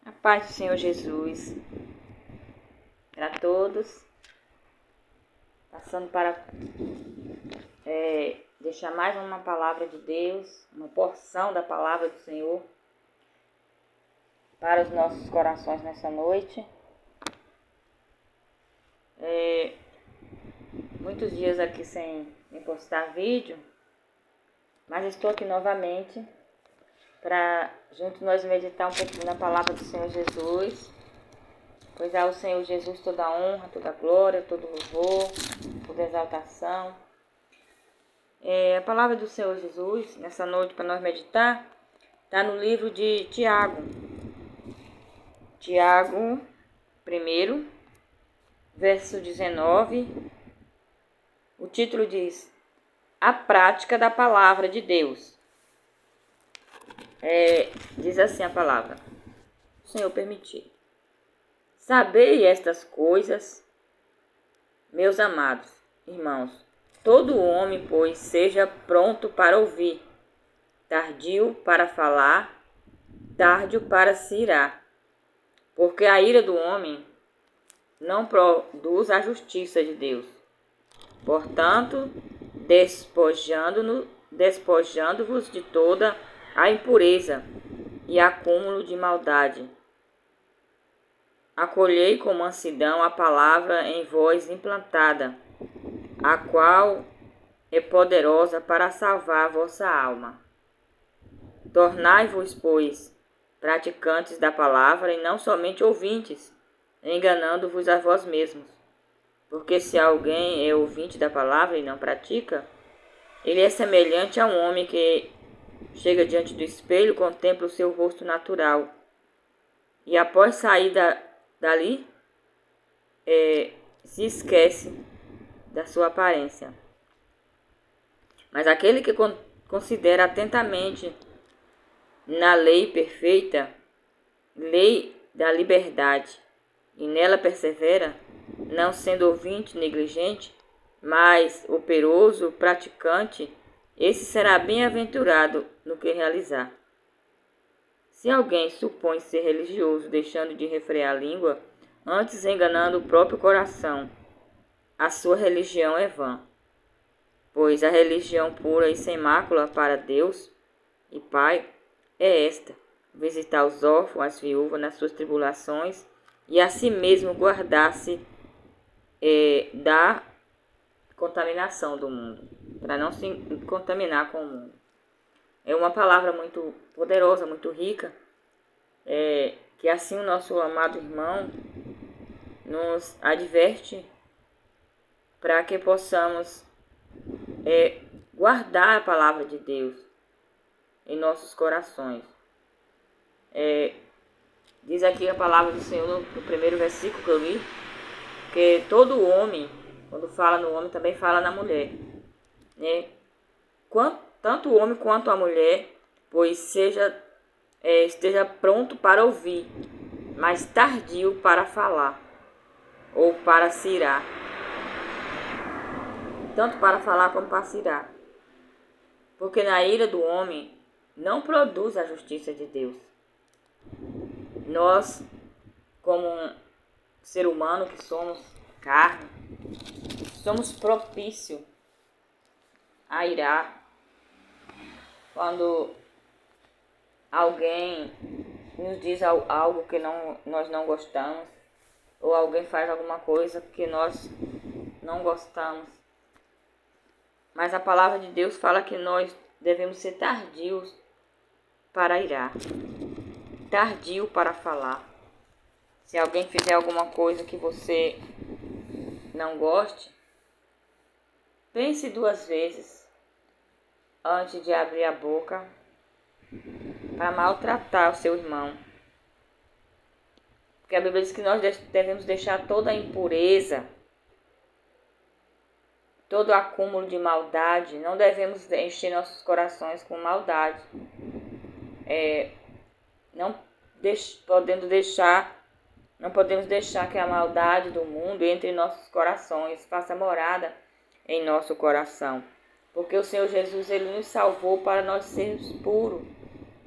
A paz do Senhor Jesus para todos. Passando para deixar mais uma palavra de Deus, uma porção da palavra do Senhor para os nossos corações nessa noite. Muitos dias aqui sem postar vídeo, mas estou aqui novamente para juntos nós meditar um pouquinho na palavra do Senhor Jesus. Pois ao Senhor Jesus toda a honra, toda a glória, todo o louvor, toda a exaltação. A palavra do Senhor Jesus, nessa noite, para nós meditar, está no livro de Tiago. Tiago 1, verso 19. O título diz: A prática da palavra de Deus. Diz assim a palavra: o Senhor permitir. Sabei estas coisas, meus amados irmãos. Todo homem, pois, seja pronto para ouvir, tardio para falar, tardio para se irar. Porque a ira do homem não produz a justiça de Deus. Portanto, despojando-vos de toda a impureza e acúmulo de maldade, acolhei com mansidão a palavra em vós implantada, a qual é poderosa para salvar a vossa alma. Tornai-vos, pois, praticantes da palavra e não somente ouvintes, enganando-vos a vós mesmos. Porque se alguém é ouvinte da palavra e não pratica, ele é semelhante a um homem que chega diante do espelho, contempla o seu rosto natural e após sair dali, se esquece da sua aparência. Mas aquele que considera atentamente na lei perfeita, lei da liberdade, e nela persevera, não sendo ouvinte negligente, mas operoso, praticante, esse será bem-aventurado no que realizar. Se alguém supõe ser religioso, deixando de refrear a língua, antes enganando o próprio coração, a sua religião é vã. Pois a religião pura e sem mácula para Deus e Pai é esta: visitar os órfãos, as viúvas nas suas tribulações e a si mesmo guardar-se da contaminação do mundo, para não se contaminar com o mundo. É uma palavra muito poderosa, muito rica, que assim o nosso amado irmão nos adverte para que possamos guardar a palavra de Deus em nossos corações. Diz aqui a palavra do Senhor no primeiro versículo que eu li, que todo homem, quando fala no homem, também fala na mulher, né? Tanto o homem quanto a mulher, pois esteja pronto para ouvir, mas tardio para falar, ou para se irar. Tanto para falar como para se irar. Porque na ira do homem não produz a justiça de Deus. Nós, como um ser humano que somos carne, somos propícios a irar quando alguém nos diz algo que nós não gostamos, ou alguém faz alguma coisa que nós não gostamos. Mas a palavra de Deus fala que nós devemos ser tardios para irar, tardio para falar. Se alguém fizer alguma coisa que você não goste, pense 2 vezes antes de abrir a boca para maltratar o seu irmão. Porque a Bíblia diz que nós devemos deixar toda a impureza, todo o acúmulo de maldade, não devemos encher nossos corações com maldade. Não podemos deixar que a maldade do mundo entre em nossos corações, faça morada em nosso coração. Porque o Senhor Jesus, Ele nos salvou para nós sermos puros,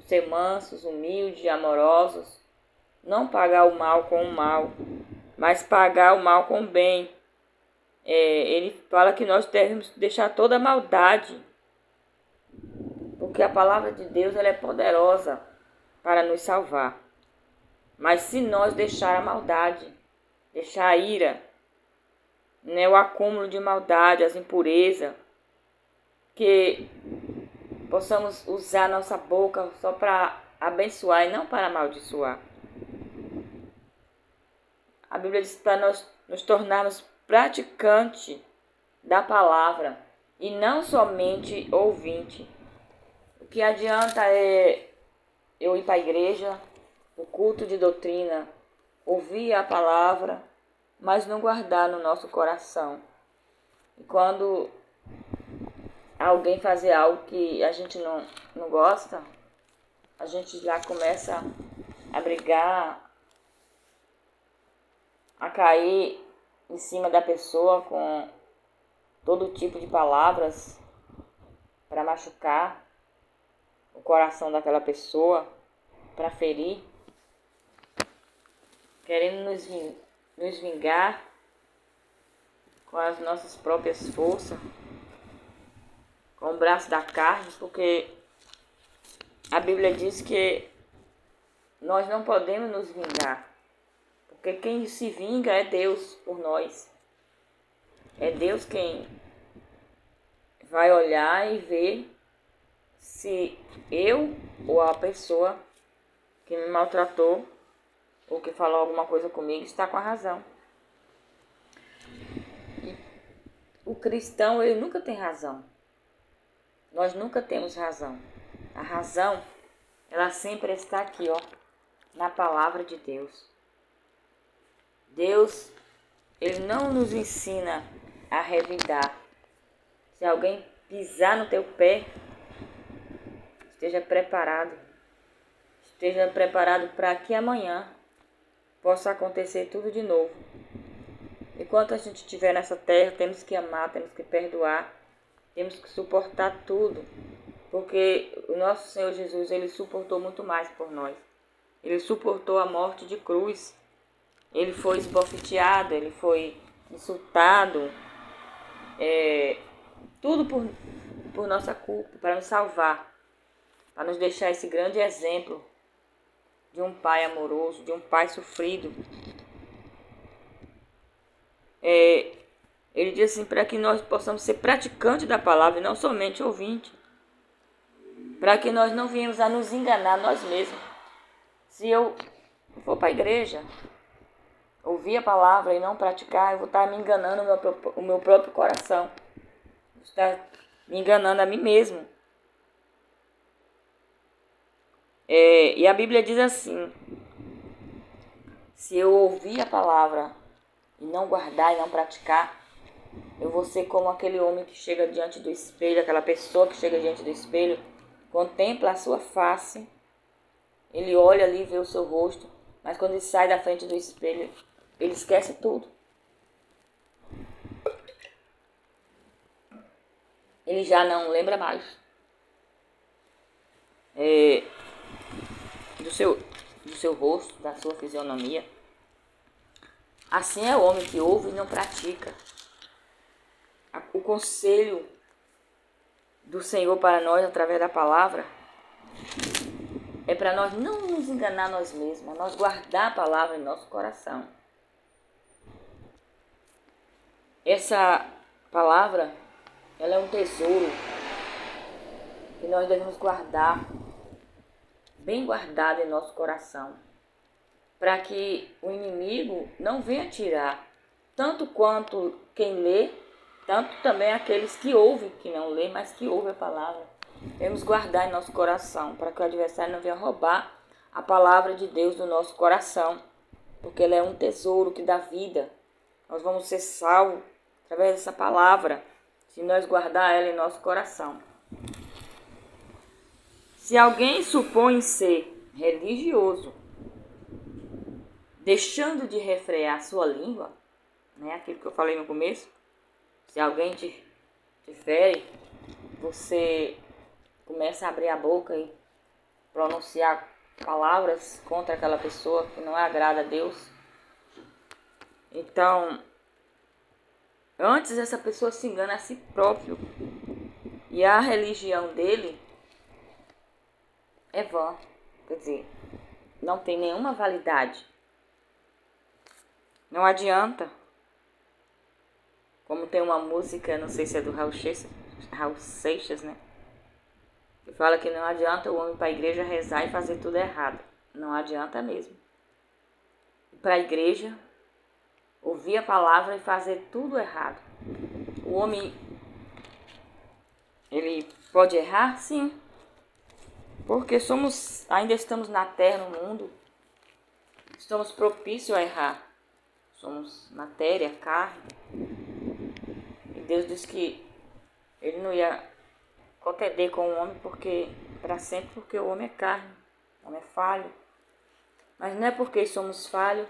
ser mansos, humildes, amorosos, não pagar o mal com o mal, mas pagar o mal com o bem. Ele fala que nós devemos deixar toda a maldade, porque a palavra de Deus ela é poderosa para nos salvar. Mas se nós deixar a maldade, deixar a ira, né, o acúmulo de maldade, as impurezas, que possamos usar nossa boca só para abençoar e não para amaldiçoar. A Bíblia diz para nós nos tornarmos praticantes da palavra e não somente ouvinte. O que adianta é eu ir para a igreja, o culto de doutrina, ouvir a palavra, mas não guardar no nosso coração. E quando alguém fazer algo que a gente não gosta, a gente já começa a brigar, a cair em cima da pessoa com todo tipo de palavras para machucar o coração daquela pessoa, para ferir, querendo nos vingar com as nossas próprias forças, com o braço da carne, porque a Bíblia diz que nós não podemos nos vingar, porque quem se vinga é Deus por nós. É Deus quem vai olhar e ver se eu ou a pessoa que me maltratou ou que falou alguma coisa comigo está com a razão. E o cristão, ele nunca tem razão. Nós nunca temos razão. A razão, ela sempre está aqui, ó, na palavra de Deus. Deus, ele não nos ensina a revidar. Se alguém pisar no teu pé, esteja preparado. Esteja preparado para que amanhã possa acontecer tudo de novo. Enquanto a gente estiver nessa terra, temos que amar, temos que perdoar, temos que suportar tudo. Porque o nosso Senhor Jesus, ele suportou muito mais por nós. Ele suportou a morte de cruz. Ele foi esbofeteado, ele foi insultado. Tudo por nossa culpa, para nos salvar. Para nos deixar esse grande exemplo de um pai amoroso, de um pai sofrido. Ele diz assim, para que nós possamos ser praticantes da palavra e não somente ouvintes. Para que nós não venhamos a nos enganar nós mesmos. Se eu for para a igreja, ouvir a palavra e não praticar, eu vou estar me enganando o meu próprio coração. Vou estar me enganando a mim mesmo. E a Bíblia diz assim, se eu ouvir a palavra e não guardar e não praticar, eu vou ser como aquele homem que chega diante do espelho, aquela pessoa que chega diante do espelho, contempla a sua face, ele olha ali, vê o seu rosto, mas quando ele sai da frente do espelho, ele esquece tudo. Ele já não lembra mais do seu rosto, da sua fisionomia. Assim é o homem que ouve e não pratica. O conselho do Senhor para nós, através da palavra, é para nós não nos enganar nós mesmos, nós guardar a palavra em nosso coração. Essa palavra, ela é um tesouro que nós devemos guardar, bem guardado em nosso coração, para que o inimigo não venha tirar, tanto quanto quem lê, tanto também aqueles que ouvem, que não lê, mas que ouvem a palavra. Devemos guardar em nosso coração, para que o adversário não venha roubar a palavra de Deus do nosso coração, porque ela é um tesouro que dá vida. Nós vamos ser salvos através dessa palavra, se nós guardar ela em nosso coração. Se alguém supõe ser religioso, deixando de refrear sua língua, né, aquilo que eu falei no começo, se alguém te fere, você começa a abrir a boca e pronunciar palavras contra aquela pessoa que não agrada a Deus. Então, antes essa pessoa se engana a si próprio e a religião dele é vã, quer dizer, não tem nenhuma validade. Não adianta. Como tem uma música, não sei se é do Raul Seixas, né? Que fala que não adianta o homem para a igreja rezar e fazer tudo errado. Não adianta mesmo. Para a igreja, ouvir a palavra e fazer tudo errado. O homem, ele pode errar? Sim. Porque ainda estamos na terra, no mundo. Estamos propícios a errar. Somos matéria, carne. E Deus disse que ele não ia contender com o homem para sempre, porque o homem é carne, o homem é falho. Mas não é porque somos falhos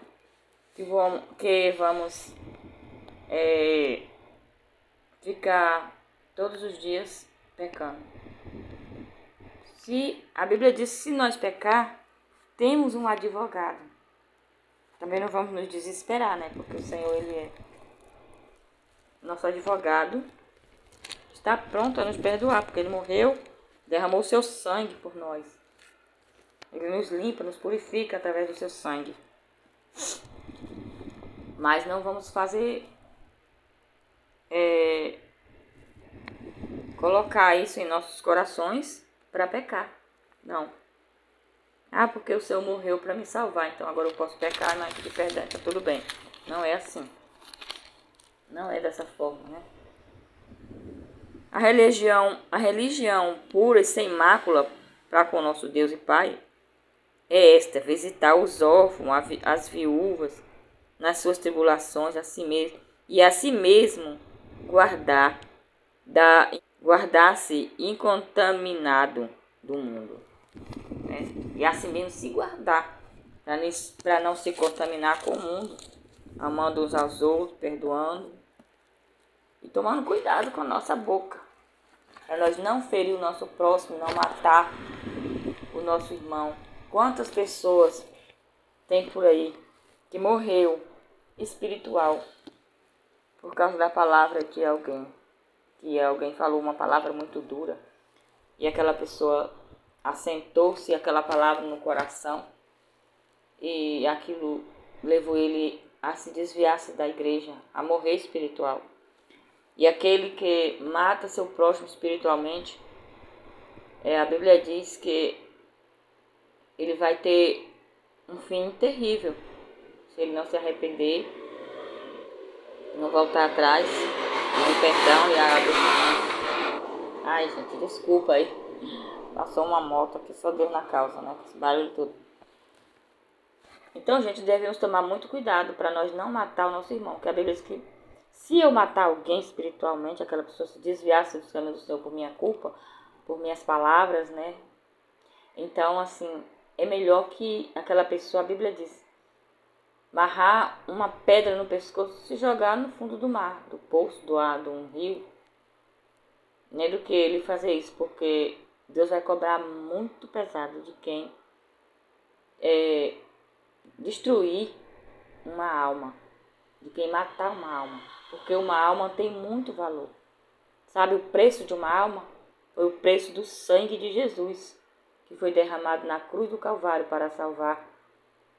que vamos ficar todos os dias pecando. Se a Bíblia diz que se nós pecar, temos um advogado. Também não vamos nos desesperar, né? Porque o Senhor, Ele é nosso advogado. Está pronto a nos perdoar, porque Ele morreu, derramou o seu sangue por nós. Ele nos limpa, nos purifica através do seu sangue. Mas não vamos colocar isso em nossos corações para pecar. Não. Porque o Senhor morreu para me salvar, então agora eu posso pecar, mas pedir perdão, tá tudo bem. Não é assim. Não é dessa forma, né? A religião pura e sem mácula para com nosso Deus e Pai é esta: visitar os órfãos, as viúvas, nas suas tribulações, a si mesmo, e a si mesmo guardar-se incontaminado do mundo. Né? E a si mesmo se guardar, para não se contaminar com o mundo, amando uns aos outros, perdoando e tomando cuidado com a nossa boca, para nós não ferir o nosso próximo, não matar o nosso irmão. Quantas pessoas tem por aí que morreu espiritual por causa da palavra que alguém falou uma palavra muito dura e aquela pessoa assentou-se aquela palavra no coração e aquilo levou ele a se desviar-se da igreja, a morrer espiritual. E aquele que mata seu próximo espiritualmente, a Bíblia diz que ele vai ter um fim terrível se ele não se arrepender, não voltar atrás, pedir perdão e adorar. Ai, gente, desculpa aí. Passou uma moto aqui, só Deus na causa, né? Esse barulho todo. Então, gente, devemos tomar muito cuidado para nós não matar o nosso irmão. Porque a Bíblia diz que se eu matar alguém espiritualmente, aquela pessoa se desviasse dos caminhos do Senhor por minha culpa, por minhas palavras, né? Então, assim, é melhor que aquela pessoa, a Bíblia diz, amarrar uma pedra no pescoço e se jogar no fundo do mar, do poço, de um rio, né? Do que ele fazer isso, porque Deus vai cobrar muito pesado de quem destruir uma alma, de quem matar uma alma, porque uma alma tem muito valor. Sabe o preço de uma alma? Foi o preço do sangue de Jesus, que foi derramado na cruz do Calvário para salvar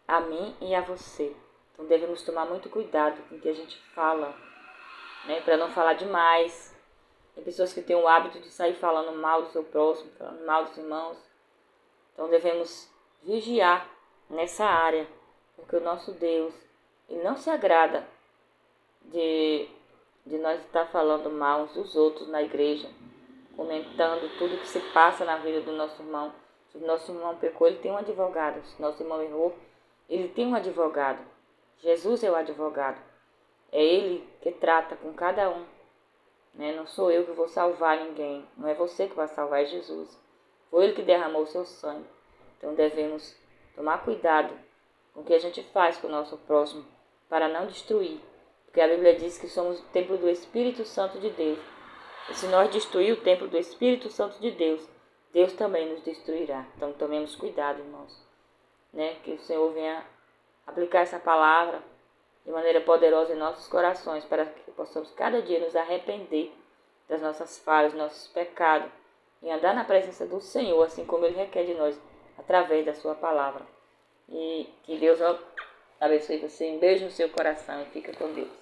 a mim e a você. Então devemos tomar muito cuidado com o que a gente fala, né? Para não falar demais. Tem pessoas que têm o hábito de sair falando mal do seu próximo, falando mal dos irmãos. Então devemos vigiar nessa área, porque o nosso Deus, Ele não se agrada de nós estar falando mal uns dos outros na igreja, comentando tudo que se passa na vida do nosso irmão. Se o nosso irmão pecou, ele tem um advogado. Se o nosso irmão errou, ele tem um advogado. Jesus é o advogado. É Ele que trata com cada um. Né? Não sou eu que vou salvar ninguém. Não é você que vai salvar, é Jesus. Foi Ele que derramou o seu sangue. Então devemos tomar cuidado com o que a gente faz com o nosso próximo para não destruir. Porque a Bíblia diz que somos o templo do Espírito Santo de Deus. E se nós destruir o templo do Espírito Santo de Deus, Deus também nos destruirá. Então tomemos cuidado, irmãos. né? Que o Senhor venha aplicar essa palavra de maneira poderosa em nossos corações, para que possamos cada dia nos arrepender das nossas falhas, nossos pecados, e andar na presença do Senhor, assim como Ele requer de nós, através da sua palavra. E que Deus abençoe você. Um beijo no seu coração e fica com Deus.